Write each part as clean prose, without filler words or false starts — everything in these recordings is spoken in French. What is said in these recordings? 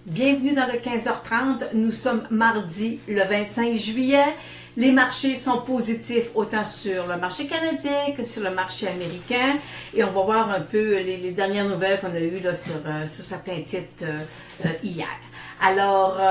Bienvenue dans le 15h30. Nous sommes mardi le 25 juillet. Les marchés sont positifs autant sur le marché canadien que sur le marché américain. Et on va voir un peu les dernières nouvelles qu'on a eues là, sur certains titres hier. Alors,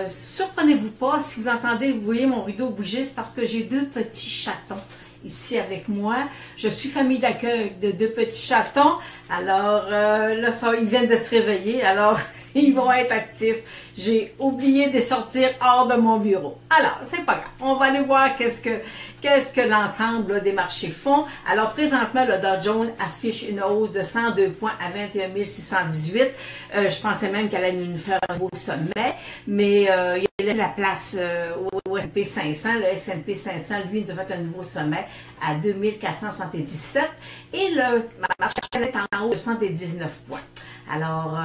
surprenez-vous pas, si vous entendez, vous voyez mon rideau bouger, c'est parce que j'ai deux petits chatons ici avec moi. Je suis famille d'accueil de deux petits chatons. Alors, là, ils viennent de se réveiller. Alors, ils vont être actifs. J'ai oublié de sortir hors de mon bureau. Alors, c'est pas grave. On va aller voir qu'est-ce que l'ensemble des marchés font. Alors, présentement, le Dow Jones affiche une hausse de 102 points à 21 618. Je pensais même qu'elle allait nous faire un nouveau sommet. Mais il laisse la place au S&P 500. Le S&P 500, lui, nous a fait un nouveau sommet à 2477. Et le marché est en haut de 79 points. Alors,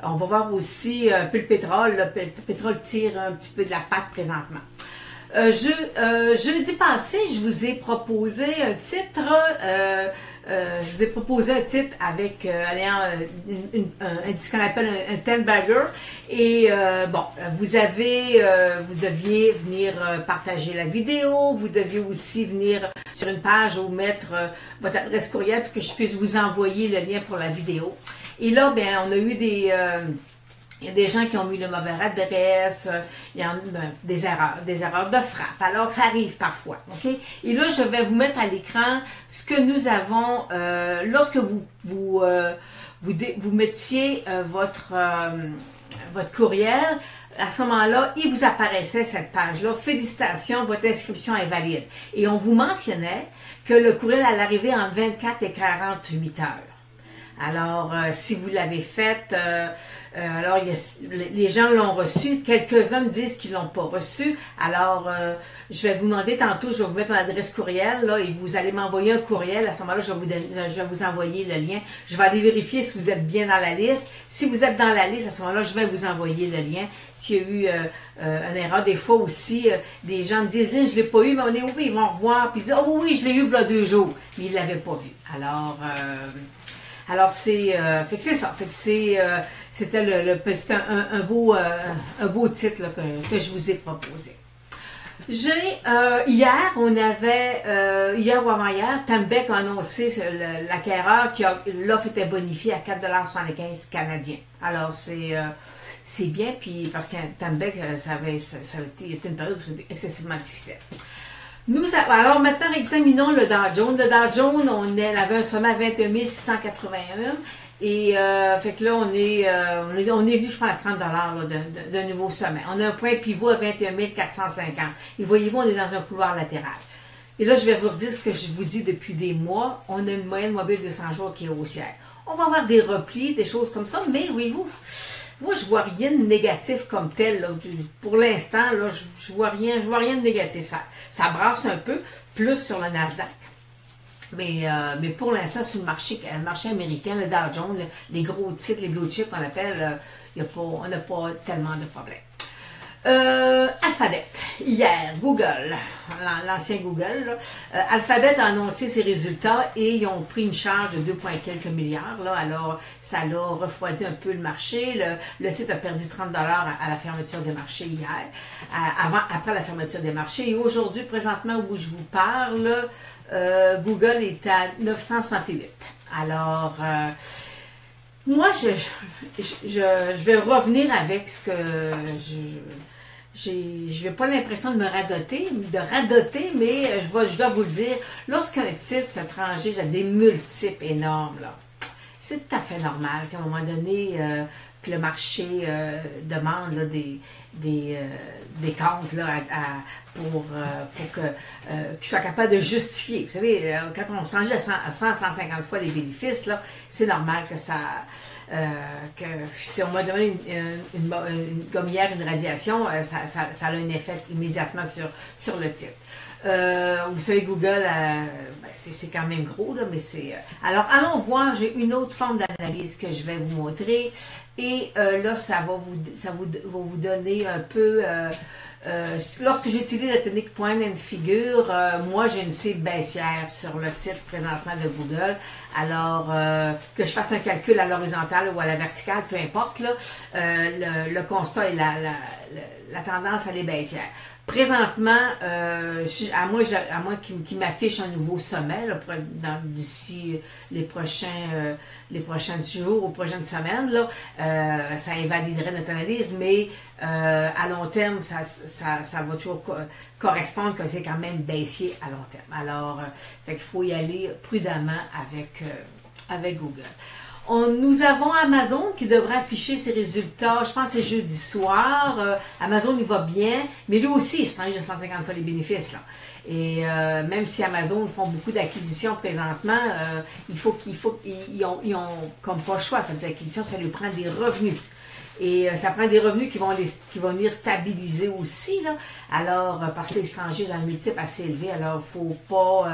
on va voir aussi un peu le pétrole. Le pétrole tire un petit peu de la patte présentement. Jeudi passé, je vous ai proposé un titre. Je vous ai proposé un titre avec ce qu'on appelle un 10 bagger. Et bon, vous deviez venir partager la vidéo. Vous deviez aussi venir sur une page ou mettre votre adresse courriel pour que je puisse vous envoyer le lien pour la vidéo. Et là, bien, on a eu il y a des gens qui ont mis le mauvais adresse, il y a des erreurs de frappe. Alors, ça arrive parfois, ok? Et là, je vais vous mettre à l'écran ce que nous avons, lorsque vous mettiez votre courriel, à ce moment-là, il vous apparaissait cette page-là. Félicitations, votre inscription est valide. Et on vous mentionnait que le courriel allait arriver en 24 et 48 heures. Alors, si vous l'avez fait, alors les gens l'ont reçu. Quelques-uns me disent qu'ils ne l'ont pas reçu. Alors, je vais vous demander tantôt, je vais vous mettre mon adresse courriel, là, et vous allez m'envoyer un courriel. À ce moment-là, je vais vous envoyer le lien. Je vais aller vérifier si vous êtes bien dans la liste. Si vous êtes dans la liste, à ce moment-là, je vais vous envoyer le lien. S'il y a eu une erreur, des fois aussi, des gens me disent, je ne l'ai pas eu, mais on est oui, ils vont revoir, puis ils disent, oh oui, je l'ai eu il y a 2 jours, mais ils ne l'avaient pas vu. Alors, c'est ça. C'était un beau titre là, que je vous ai proposé. Hier ou avant-hier, Tembec a annoncé l'acquéreur l'offre était bonifiée à 4,75 canadiens. Alors, c'est bien, puis parce que Tembec, ça a été une période où c'était excessivement difficile. Alors maintenant, examinons le Dow Jones. Le Dow Jones, on avait un sommet à 21 681. Et fait que là, on est venu, je pense, à 30 $ d'un nouveau sommet. On a un point pivot à 21 450. Et voyez-vous, on est dans un couloir latéral. Et là, je vais vous redire ce que je vous dis depuis des mois. On a une moyenne mobile de 200 jours qui est haussière. On va avoir des replis, des choses comme ça, mais voyez-vous, moi, je vois rien de négatif comme tel. Là. Pour l'instant, là, je vois rien de négatif. Ça brasse un peu, plus sur le Nasdaq. Mais pour l'instant, sur le marché américain, le Dow Jones, les gros titres, les blue chips qu'on appelle, on n'a pas tellement de problèmes. Alphabet, hier, Google, l'ancien Google, Alphabet a annoncé ses résultats et ils ont pris une charge de 2, quelques milliards. Là, alors, ça l'a refroidi un peu le marché. Le titre a perdu 30 $ à la fermeture des marchés hier, après la fermeture des marchés. Et aujourd'hui, présentement, où je vous parle, Google est à 968. Alors, moi, je vais revenir avec ce que je n'ai pas l'impression de me radoter, mais je dois vous le dire, lorsqu'un titre se transige à des multiples énormes, là, c'est tout à fait normal qu'à un moment donné, que le marché demande là, des comptes là, pour qu'ils soient capables de justifier. Vous savez, quand on se transige à 150 fois les bénéfices, là, c'est normal que que si on m'a donné comme hier une radiation, ça a un effet immédiatement sur le titre. Vous savez, Google, c'est quand même gros, là, mais c'est... Alors, allons voir, j'ai une autre forme d'analyse que je vais vous montrer. Et là, ça va vous donner un peu lorsque j'utilise la technique point and figure, moi j'ai une cible baissière sur le titre présentement de Google. Alors, que je fasse un calcul à l'horizontale ou à la verticale, peu importe, là, le constat et la tendance, elle est baissière. Présentement, à moins qu'il m'affiche un nouveau sommet d'ici les prochains jours ou prochaines semaines, là, ça invaliderait notre analyse, mais à long terme, ça va toujours correspondre que c'est quand même baissier à long terme. Alors, fait qu'il faut y aller prudemment avec Google. Nous avons Amazon qui devrait afficher ses résultats, je pense que c'est jeudi soir. Amazon, il va bien, mais lui aussi, il se range de 150 fois les bénéfices, là. Et même si Amazon font beaucoup d'acquisitions présentement, ils ont comme pas le choix. Faire des acquisitions, ça lui prend des revenus. Et ça prend des revenus qui vont venir stabiliser aussi, là. Alors, parce que l'étranger est un multiple assez élevé, alors il ne faut pas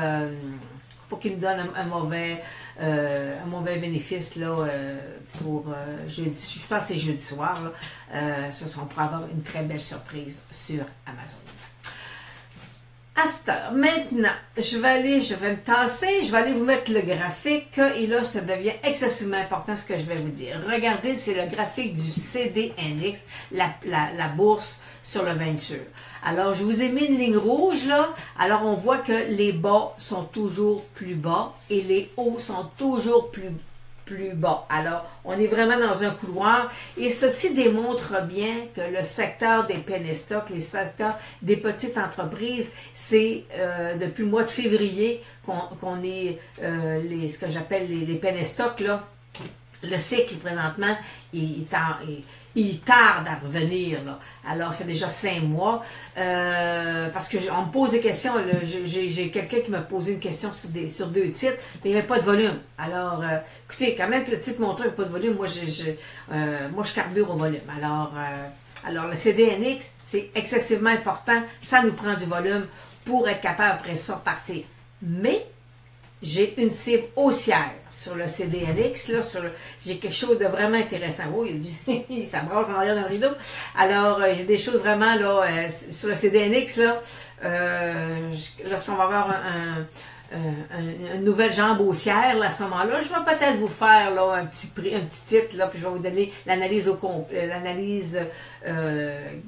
qu'il nous donne un mauvais bénéfice là, pour jeudi. Je pense que c'est jeudi soir. Là. On pourra avoir une très belle surprise sur Amazon. À cette heure, maintenant, je vais me tasser, je vais aller vous mettre le graphique et là, ça devient excessivement important ce que je vais vous dire. Regardez, c'est le graphique du CDNX, la bourse sur le venture. Alors, je vous ai mis une ligne rouge là. Alors, on voit que les bas sont toujours plus bas et les hauts sont toujours plus bas. Alors, on est vraiment dans un couloir et ceci démontre bien que le secteur des penny stocks, les secteurs des petites entreprises, c'est depuis le mois de février qu'on est ce que j'appelle les penny stocks là. Le cycle, présentement, il tarde à revenir. Là. Alors, ça fait déjà 5 mois. Parce qu'on me pose des questions. J'ai quelqu'un qui m'a posé une question sur 2 titres, mais il n'y avait pas de volume. Alors, écoutez, quand même que le titre montrait qu'il n'y avait pas de volume, moi, je carbure au volume. Alors, le CDNX, c'est excessivement important. Ça nous prend du volume pour être capable, après ça, de partir. Mais, j'ai une cible haussière sur le CDNX, là, j'ai quelque chose de vraiment intéressant. Oh, ça brasse en arrière dans le rideau. Alors, il y a des choses vraiment, là, sur le CDNX, là, lorsqu'on va avoir une nouvelle jambe haussière, là, à ce moment-là, je vais peut-être vous faire, là, un petit titre, là, puis je vais vous donner l'analyse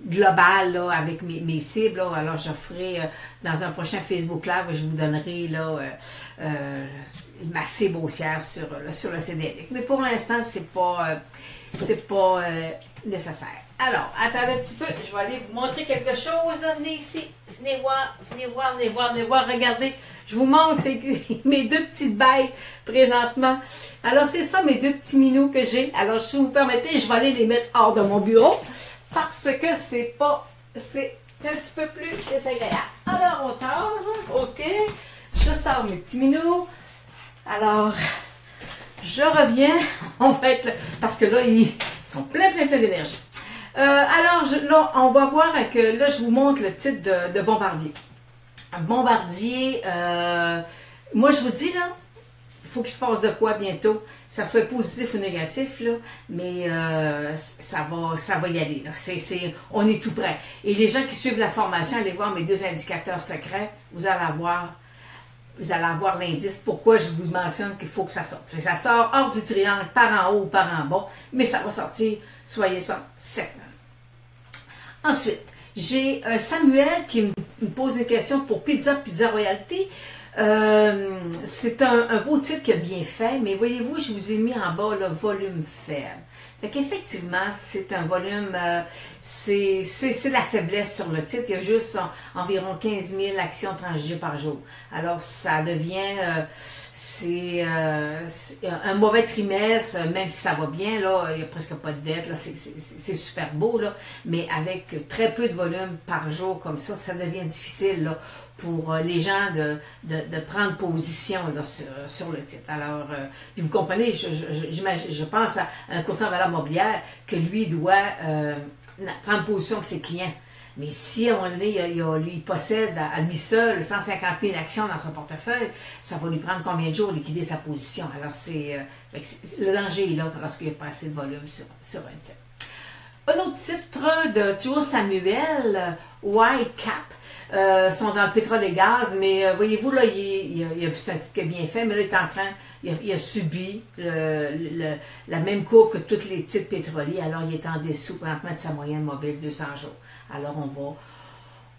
globale, là, avec mes cibles, là. Alors, je ferai, dans un prochain Facebook Live, je vous donnerai, là, ma cible haussière sur le CDNX. Mais pour l'instant, c'est pas nécessaire. Alors, attendez un petit peu, je vais aller vous montrer quelque chose. Venez ici, venez voir, regardez. Je vous montre mes 2 petites bêtes présentement. Alors, c'est ça, mes 2 petits minous que j'ai. Alors, si vous me permettez, je vais aller les mettre hors de mon bureau parce que c'est un petit peu plus désagréable. Alors, on tente, OK. Je sors mes petits minous. Alors, je reviens, en fait, parce que là, ils sont plein d'énergie. Alors, là, on va voir que, là, je vous montre le titre de Bombardier. Bombardier, moi, je vous dis, là, il faut qu'il se passe de quoi bientôt, ça soit positif ou négatif, là, mais ça va y aller, là. On est tout prêt. Et les gens qui suivent la formation, allez voir mes 2 indicateurs secrets, vous allez avoir l'indice pourquoi je vous mentionne qu'il faut que ça sorte. Ça sort hors du triangle, par en haut ou par en bas, mais ça va sortir, soyez ça certains. Ensuite, j'ai Samuel qui me pose une question pour Pizza Royalty. C'est un beau titre qui a bien fait, mais voyez-vous, je vous ai mis en bas le volume faible. Fait qu'effectivement, c'est un volume, c'est la faiblesse sur le titre. Il y a juste environ 15 000 actions transgées par jour. Alors, ça devient, c'est un mauvais trimestre, même si ça va bien, là, il n'y a presque pas de dette, là, c'est super beau, là, mais avec très peu de volume par jour comme ça devient difficile, là, pour les gens de prendre position là, sur le titre. Alors, puis vous comprenez, je pense à un courtier en valeur mobilière que lui doit prendre position avec ses clients. Mais si à un moment donné, il possède à lui seul 150 000 actions dans son portefeuille, ça va lui prendre combien de jours liquider sa position? Alors, le danger est là lorsqu'il n'y a pas assez de volume sur un titre. un autre titre de toujours Samuel, White Cap. Sont dans le pétrole et gaz, mais voyez-vous, là, c'est un titre qui est bien fait, mais là, il a subi la même courbe que tous les titres pétroliers, alors il est en dessous présentement de sa moyenne mobile 200 jours. Alors,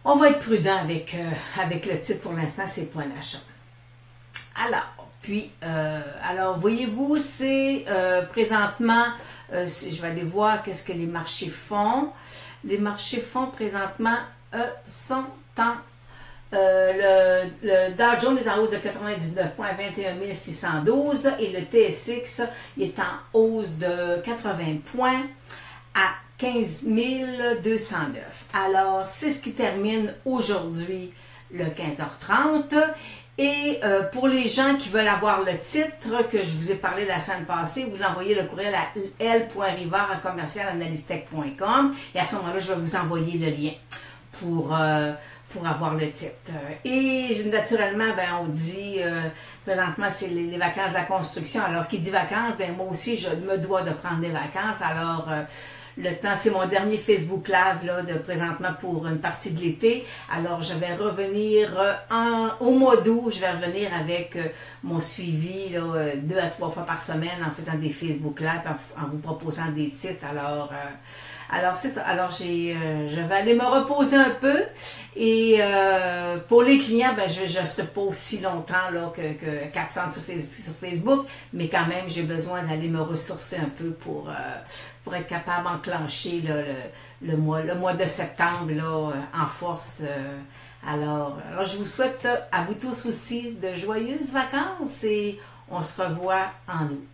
on va être prudent avec le titre pour l'instant, c'est point d'achat. Alors, voyez-vous, c'est présentement, je vais aller voir qu'est-ce que les marchés font. Les marchés font présentement sont en... le Dow Jones est en hausse de 99 points à 21 612 et le TSX est en hausse de 80 points à 15 209. Alors, c'est ce qui termine aujourd'hui le 15h30. Et pour les gens qui veulent avoir le titre que je vous ai parlé la semaine passée, vous envoyez le courriel à l.rivard@commercialanalystech.com et à ce moment-là, je vais vous envoyer le lien pour avoir le titre. Et naturellement, ben, on dit, présentement, c'est les vacances de la construction. Alors, qui dit vacances, ben, moi aussi, je me dois de prendre des vacances. Alors, le temps, c'est mon dernier Facebook Live là, présentement pour une partie de l'été. Alors, je vais revenir au mois d'août, je vais revenir avec mon suivi là, 2 à 3 fois par semaine en faisant des Facebook Live, en vous proposant des titres. Alors c'est ça. Alors, je vais aller me reposer un peu. Et pour les clients, ben, je ne serai pas aussi longtemps là, qu'absente sur Facebook, mais quand même, j'ai besoin d'aller me ressourcer un peu pour être capable d'enclencher là, le mois de septembre là, en force. Alors, je vous souhaite à vous tous aussi de joyeuses vacances et on se revoit en août.